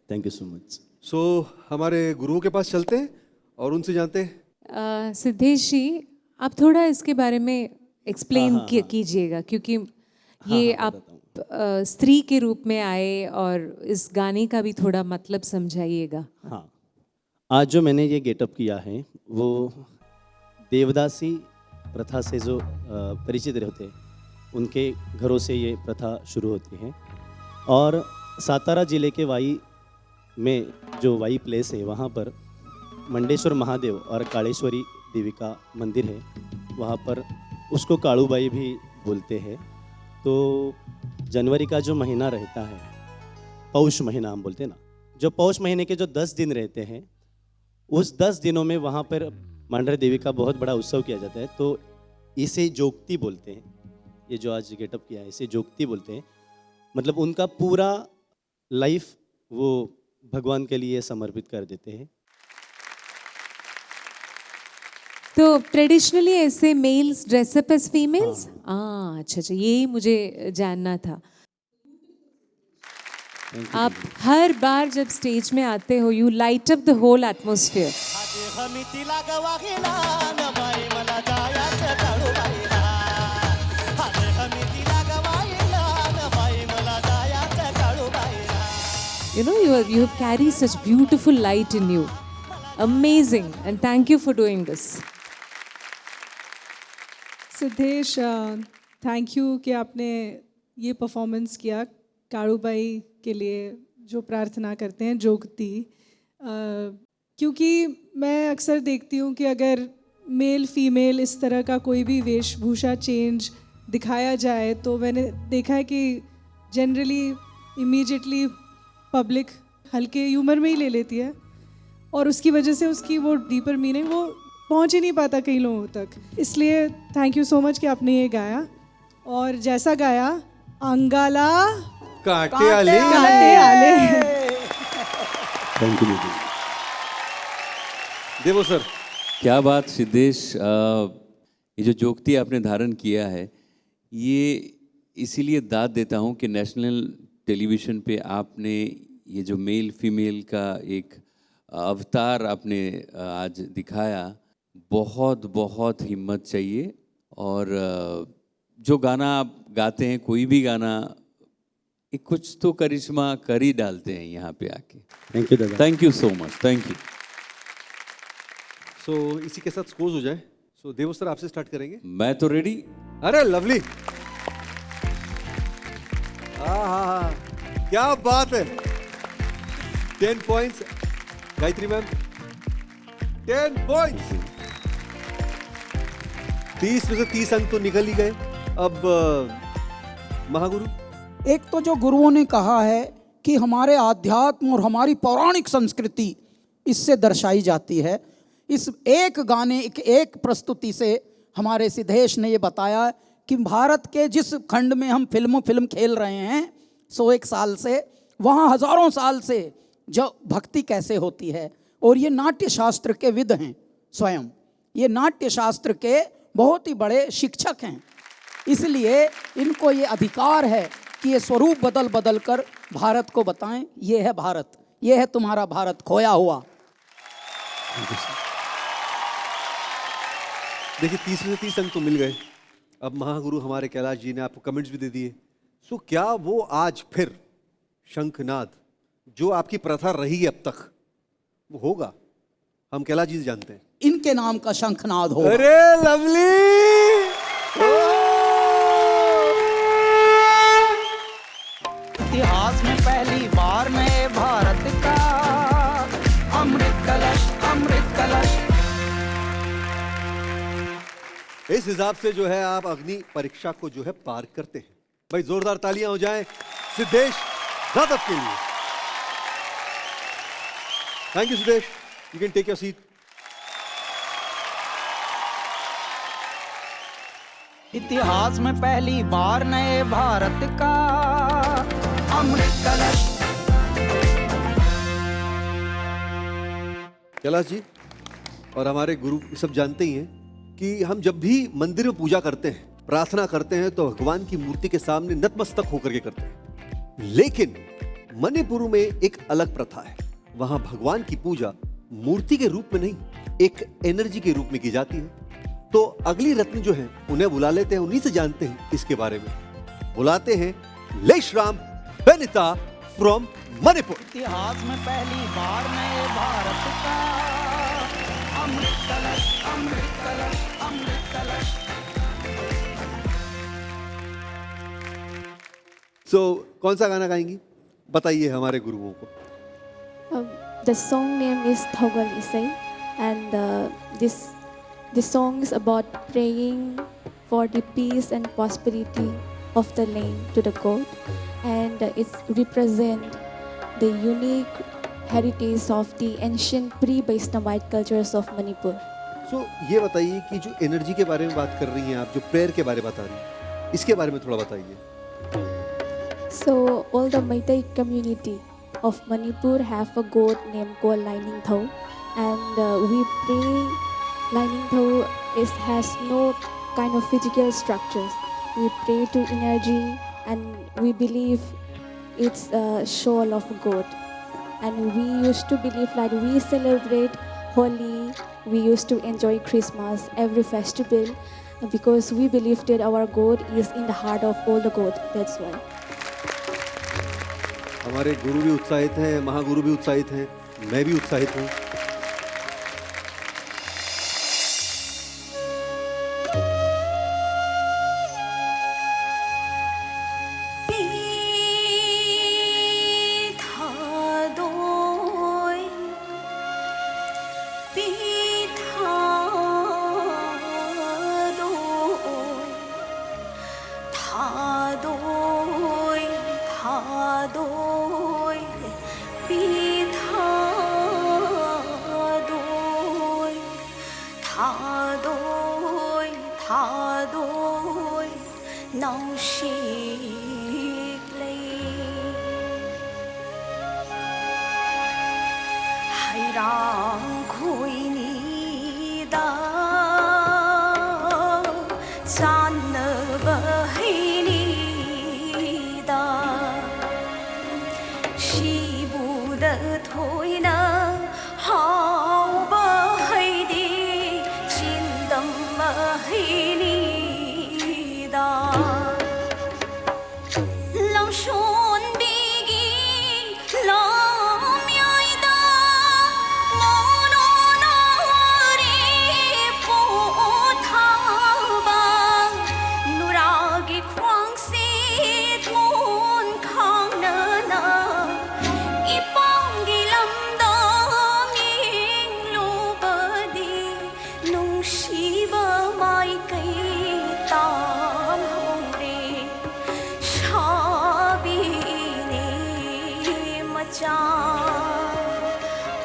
Speaker 12: thank you so much
Speaker 4: so हमारे गुरुओं के पास चलते हैं और उनसे जानते हैं
Speaker 2: सिद्धेश जी आप थोड़ा इसके बारे में एक्सप्लेन कीजिएगा क्योंकि ये आप स्त्री के रूप में आए और इस गाने का भी थोड़ा मतलब समझाइएगा।
Speaker 15: हाँ, आज जो मैंने ये गेटअप किया है वो देवदासी प्रथा से जो परिचित रहते उनके घरों से ये प्रथा शुरू होती है और सातारा ज़िले के वाई में जो वाई प्लेस है वहाँ पर मंडेश्वर महादेव और कालेश्वरी देवी का मंदिर है, वहाँ पर उसको कालूबाई भी बोलते हैं। तो जनवरी का जो महीना रहता है, पौष महीना हम बोलते हैं ना, जो पौष महीने के जो 10 दिन रहते हैं, उस 10 दिनों में वहाँ पर मांडर देवी का बहुत बड़ा उत्सव किया जाता है। तो इसे जोगती बोलते हैं। ये जो आज गेटअप किया है इसे जोगती बोलते हैं। मतलब उनका पूरा लाइफ वो भगवान के लिए समर्पित कर देते हैं।
Speaker 2: तो ट्रेडिशनली ऐसे मेल्स ड्रेसअप एज फीमेल्स? अच्छा अच्छा, यही मुझे जानना था। आप हर बार जब स्टेज में आते हो you light up the whole atmosphere. You know, you have carried such beautiful light in you. Amazing, and thank you for doing this.
Speaker 6: Siddhesh, thank you कि आपने ये परफॉर्मेंस किया कालूबाई के लिए जो प्रार्थना करते हैं जोगती। क्योंकि मैं अक्सर देखती हूँ कि अगर मेल फीमेल इस तरह का कोई भी वेशभूषा चेंज दिखाया जाए तो मैंने देखा है कि जनरली इमीडिएटली पब्लिक हल्के ह्यूमर में ही ले लेती है और उसकी वजह से उसकी वो डीपर मीनिंग वो पहुंच ही नहीं पाता कई लोगों तक। इसलिए थैंक यू सो मच कि आपने ये गाया और जैसा गाया अंगाला
Speaker 4: काटे आले।
Speaker 6: काटे आले।
Speaker 15: Thank you.
Speaker 4: देवो सर।
Speaker 7: क्या बात सिद्धेश, ये जो जोगती आपने धारण किया है, ये इसीलिए दाद देता हूँ कि नेशनल टेलीविज़न पे आपने ये जो मेल फीमेल का एक अवतार आपने आज दिखाया। बहुत बहुत हिम्मत चाहिए, और जो गाना आप गाते हैं, कोई भी गाना, एक कुछ तो करिश्मा कर ही डालते हैं यहाँ पे आके।
Speaker 15: थैंक यू दादा।
Speaker 7: Thank you so much, thank you.
Speaker 4: So इसी के साथ स्कोर्स हो जाए। सो देवो सर आपसे स्टार्ट करेंगे।
Speaker 7: मैं तो रेडी।
Speaker 4: अरे लवली, हाँ, क्या बात है। 10 पॉइंट्स। Gayatri ma'am 10 points. 30 में से 30 अंक तो निकल ही गए। अब महागुरु,
Speaker 1: एक तो जो गुरुओं ने कहा है कि हमारे आध्यात्म और हमारी पौराणिक संस्कृति इससे दर्शाई जाती है। इस एक गाने एक प्रस्तुति से हमारे सिद्धेश ने ये बताया कि भारत के जिस खंड में हम फिल्म खेल रहे हैं 101 साल से, वहाँ हजारों साल से जो भक्ति कैसे होती है। और ये नाट्य शास्त्र के विद हैं स्वयं, ये नाट्य शास्त्र के बहुत ही बड़े शिक्षक हैं। इसलिए इनको ये अधिकार है कि ये स्वरूप बदल बदल कर भारत को बताएं, ये है भारत, ये है तुम्हारा भारत खोया हुआ।
Speaker 4: देखिए 30 में से 30 अंक तो मिल गए। अब महागुरु हमारे कैलाश जी ने आपको कमेंट्स भी दे दिए। सो क्या वो आज फिर शंखनाद जो आपकी प्रथा रही है अब तक, वो होगा? हम कैलाश जी से जानते हैं।
Speaker 1: इनके नाम का शंखनाद होगा।
Speaker 4: अरे लवली,
Speaker 1: इतिहास में पहली बार नए भारत का अमृत कलश, अमृत कलश।
Speaker 4: इस हिसाब से जो है आप अग्नि परीक्षा को जो है पार करते हैं। भाई जोरदार तालियां हो जाएं सिद्धेश यादव के लिए। Thank you Siddhesh, you can take your seat.
Speaker 1: इतिहास में पहली बार नए भारत का अमृत कलश।
Speaker 4: कैलाश जी और हमारे गुरु सब जानते ही हैं कि हम जब भी मंदिर में पूजा करते हैं, प्रार्थना करते हैं, तो भगवान की मूर्ति के सामने नतमस्तक होकर के करते हैं। लेकिन मणिपुर में एक अलग प्रथा है। वहां भगवान की पूजा मूर्ति के रूप में नहीं, एक एनर्जी के रूप में की जाती है। तो अगली रत्न जो है उन्हें बुला लेते हैं, उन्हीं से जानते हैं इसके बारे में। बुलाते हैं लेशराम बेनिता फ्रॉम मणिपुर।
Speaker 1: इतिहास में पहली बार नए भारत का अमृत कलश, अमृत कलश, अमृत कलश।
Speaker 4: सो कौन सा गाना गाएंगी, बताइए हमारे गुरुओं को।
Speaker 16: The song name is Thogal Isai, and this song is about praying for the peace and prosperity of the land to the God, and it represents the unique heritage of the ancient pre-Vaishnavite cultures of Manipur.
Speaker 4: सो ये बताइए कि जो energy के बारे में बात कर रही हैं आप, जो प्रेयर के बारे में बता रही हैं, इसके बारे में थोड़ा बताइए।
Speaker 16: So all the Meitei community of Manipur have a god named called Lai Ningthau, and we pray. Lai Ningthau has no kind of physical structures. We pray to energy, and we believe it's a soul of God. And we used to believe like we celebrate Holi, we used to enjoy Christmas, every festival, because we believe that our God is in the heart of all the God. That's why.
Speaker 4: हमारे गुरु भी उत्साहित हैं, महागुरु भी उत्साहित हैं, मैं भी उत्साहित हूँ।
Speaker 11: Hai rang khoi ni थोइन हाउबा हैदी चिन्दम्मा हैनिदा लौशोन बिगी लाम्याइदा मोनोनारे पोथाबा नुरागी ख्वांगसे थोन खांगना इपांगी लमदा मिंगलुबदी नुंगशिबा माइकै ताम होंगे शाबीने मचा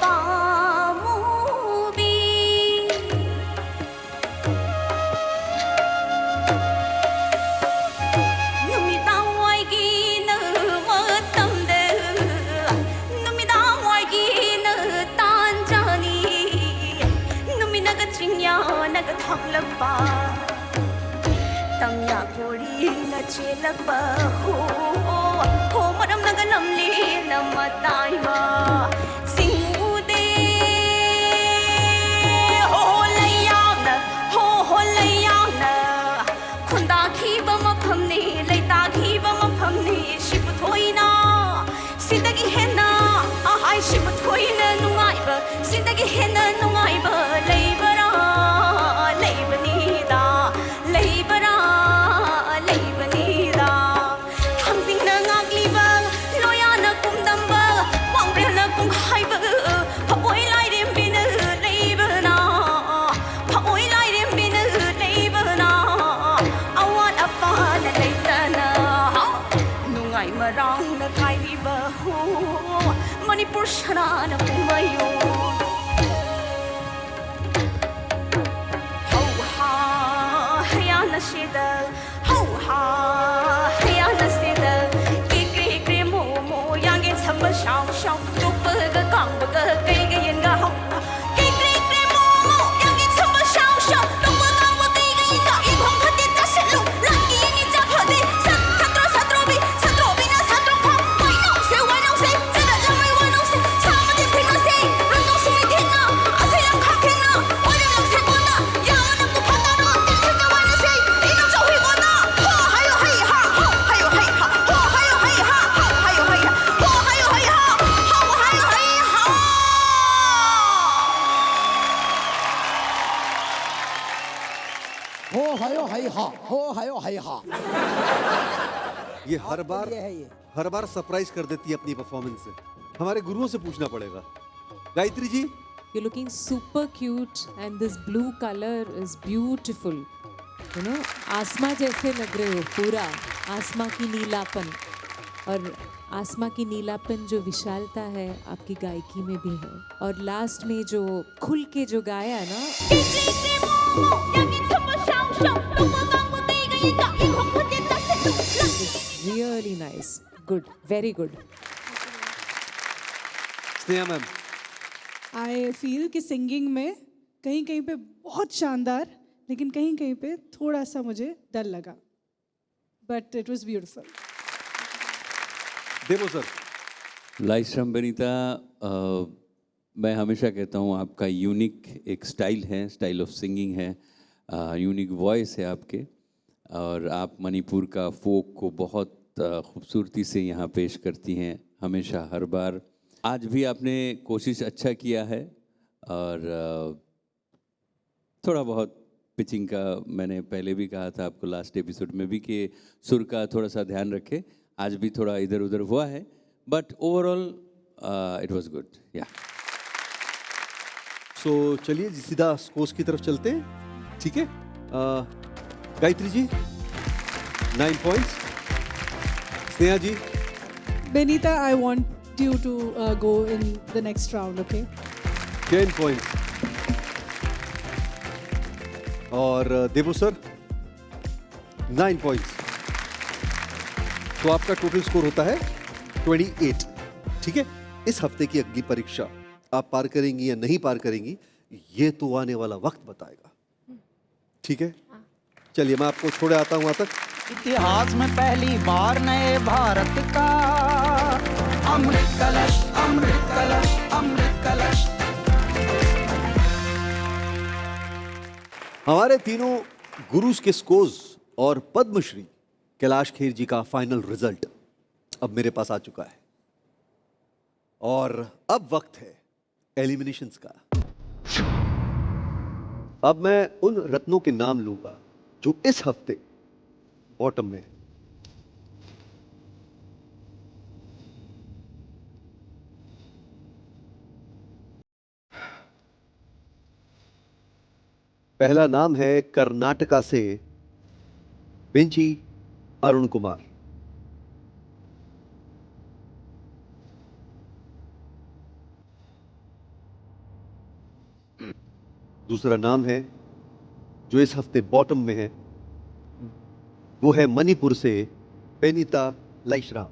Speaker 11: पामुबी नुमिदां वाइगी न मतमदे नुमिदां वाइगी न तांजानी नुमिनग चिंया नग थंगलपा तंया कोरी न चेलपा हो हो मरम नग लमले न मताइमा सिंगुदे हो लैयान हो लैयान खुंदा खीबा मफमने लैता खीबा मफमने शिब थोइना सिदगी हेना आहाय शिब थोइना नुंगाइबा सिदगी हेना नुंगाइबा लैबरा लैबनीदा लैबरा लैबनीदा थांजिंगना ngakliba loyana kumdamba wangrena kunghaiba phapoi lairem bin leibana phapoi lairem bin leibana awan apa na leitana nungai marang na kaiba hu manipur sharana kumayo Shida, ho ha, ya na sida, kikri mo mo, yang in some shao shao, to burger gong burger, gay and ga ho. Kikri mo mo, yang in some shao shao, to burger gay and ga in hong put it as look, lucky in its up hody, satrobi, na satro pop, why no say, say that why no say, some of the things say, run no see it now, I say I'm cocking now, why don't say one now, yeah, I'm the patano,
Speaker 1: हो हायो हाय हा हो हायो हाय हा
Speaker 4: ये हर बार surprise कर देती है अपनी परफॉर्मेंस से। हमारे गुरुओं से पूछना पड़ेगा। Gayatri ji,
Speaker 2: You're looking super cute and this blue color is beautiful. You know, आसमां जैसे लग रहे हो पूरा, आसमां की नीलापन और आसमां की नीलापन जो विशालता है आपकी गायकी में भी है और लास्ट में जो खुल के जो गाया ना It's really nice. Good, very good.
Speaker 4: Sneha ma'am,
Speaker 6: I feel कि सिंगिंग में कहीं कहीं पे बहुत शानदार लेकिन कहीं कहीं पे थोड़ा सा मुझे डर लगा बट इट वॉज ब्यूटिफुल।
Speaker 4: देवो सर।
Speaker 7: लाइश्रम बेनीता, मैं हमेशा कहता हूँ आपका यूनिक एक स्टाइल है, स्टाइल ऑफ सिंगिंग है, यूनिक वॉइस है आपके और आप मणिपुर का फोक को बहुत खूबसूरती से यहाँ पेश करती हैं हमेशा हर बार। आज भी आपने कोशिश अच्छा किया है और थोड़ा बहुत पिचिंग का मैंने पहले भी कहा था आपको लास्ट एपिसोड में भी कि सुर का थोड़ा सा ध्यान रखें। आज भी थोड़ा इधर उधर हुआ है but overall it was good. या
Speaker 4: सो चलिए सीधा स्कोर्स की तरफ चलते हैं, ठीक है। Gayatri ji 9 points, Sneha ji.
Speaker 6: Benita, I want you to go in the next round, okay.
Speaker 4: 10 points और देवो सर 9 पॉइंट्स। तो आपका टोटल स्कोर होता है 28, ठीक है। इस हफ्ते की अगली परीक्षा आप पार करेंगी या नहीं पार करेंगी ये तो आने वाला वक्त बताएगा, ठीक है। चलिए मैं आपको छोड़े आता हूं वहां तक।
Speaker 1: इतिहास में पहली बार नए भारत का अमृत कलश अमृत कलश अमृत कलश।
Speaker 4: हमारे तीनों गुरुज के स्कोर्स और पद्मश्री कैलाश खेर जी का फाइनल रिजल्ट अब मेरे पास आ चुका है और अब वक्त है एलिमिनेशंस का। अब मैं उन रत्नों के नाम लूंगा जो इस हफ्ते बॉटम में है। पहला नाम है कर्नाटका से बेंची अरुण कुमार। दूसरा नाम है जो इस हफ्ते बॉटम में है, वो है मणिपुर से बेनीता लाइशराम।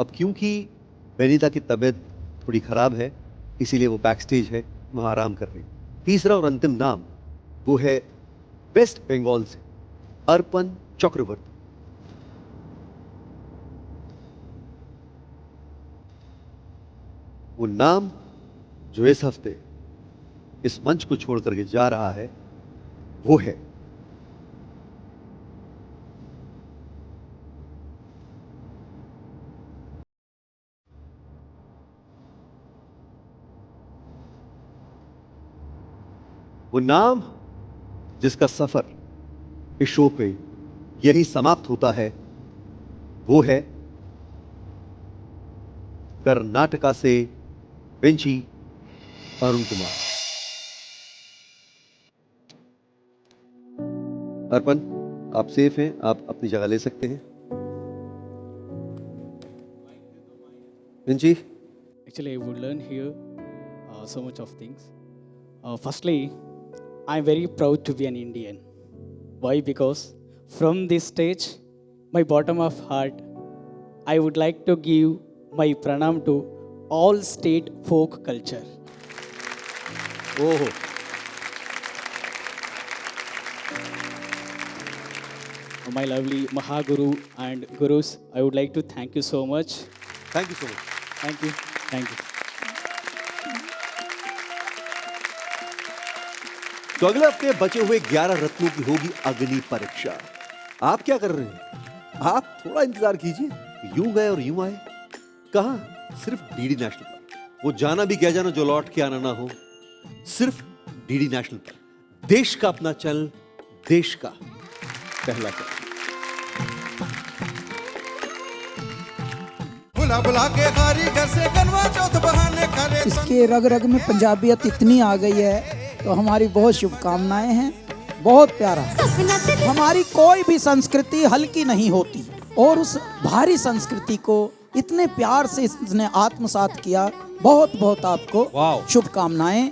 Speaker 4: अब क्योंकि बेनीता की तबीयत थोड़ी खराब है इसीलिए वो बैक स्टेज है, वहां आराम कर रही। तीसरा और अंतिम नाम वो है वेस्ट बंगाल से अर्पण चक्रवर्ती। वो नाम जो इस हफ्ते इस मंच को छोड़ करके जा रहा है वो है वो नाम जिसका सफर इस शो पे यही समाप्त होता है वो है कर्नाटका से बेंची अरुण कुमार। अर्पण, आप सेफ हैं, आप अपनी जगह ले सकते हैं। बेंची,
Speaker 17: Actually, I would learn here so much of things. Firstly, I'm very proud to be an Indian. Why? Because from this stage, my bottom of heart, I would like to give my pranam to all state folk culture.
Speaker 4: ओहो,
Speaker 17: My lovely Mahaguru and Gurus, I would like to thank you so much.
Speaker 4: Thank you so much.
Speaker 17: Thank you. Thank you.
Speaker 4: तो अगले हफ्ते बचे हुए 11 रत्नों की होगी अग्नि परीक्षा। आप क्या कर रहे हैं? आप थोड़ा इंतजार कीजिए, यूं गए और यूं आए। कहां? सिर्फ डीडी नेशनल पर। वो जाना भी क्या जाना जो लौट के आना ना हो, सिर्फ डीडी नेशनल पर। देश का अपना चैनल, देश का पहला चैनल।
Speaker 14: बुला बुला के कारीगर से गनवा चौथ बहाने करे।
Speaker 1: इसके रग रग में पंजाबियत इतनी आ गई है तो हमारी बहुत शुभकामनाएं हैं। बहुत प्यारा। हमारी कोई भी संस्कृति हल्की नहीं होती और उस भारी संस्कृति को इतने प्यार से इसने आत्मसात किया। बहुत बहुत आपको शुभकामनाएं।